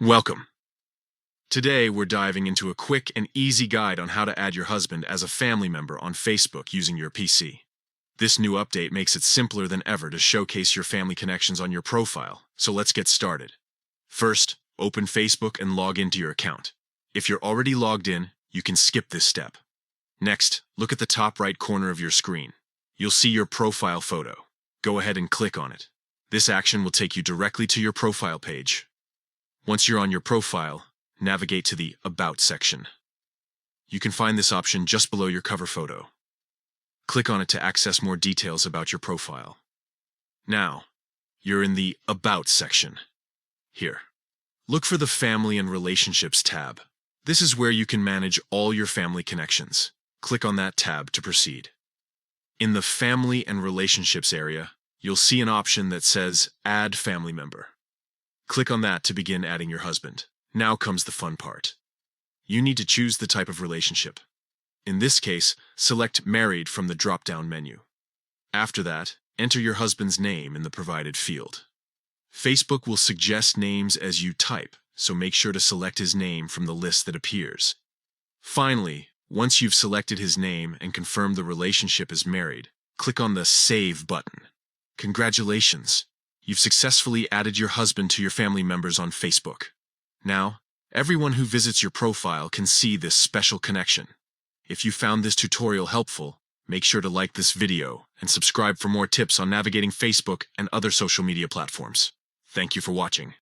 Welcome. Today, we're diving into a quick and easy guide on how to add your husband as a family member on Facebook using your PC. This new update makes it simpler than ever to showcase your family connections on your profile, so let's get started. First, open Facebook and log into your account. If you're already logged in, you can skip this step. Next, look at the top right corner of your screen. You'll see your profile photo. Go ahead and click on it. This action will take you directly to your profile page. Once you're on your profile, navigate to the About section. You can find this option just below your cover photo. Click on it to access more details about your profile. Now, you're in the About section. Here, look for the Family and Relationships tab. This is where you can manage all your family connections. Click on that tab to proceed. In the Family and Relationships area, you'll see an option that says Add Family Member. Click on that to begin adding your husband. Now comes the fun part. You need to choose the type of relationship. In this case, select Married from the drop-down menu. After that, enter your husband's name in the provided field. Facebook will suggest names as you type, so make sure to select his name from the list that appears. Finally, once you've selected his name and confirmed the relationship is married, click on the Save button. Congratulations! You've successfully added your husband to your family members on Facebook. Now, everyone who visits your profile can see this special connection. If you found this tutorial helpful, make sure to like this video and subscribe for more tips on navigating Facebook and other social media platforms. Thank you for watching.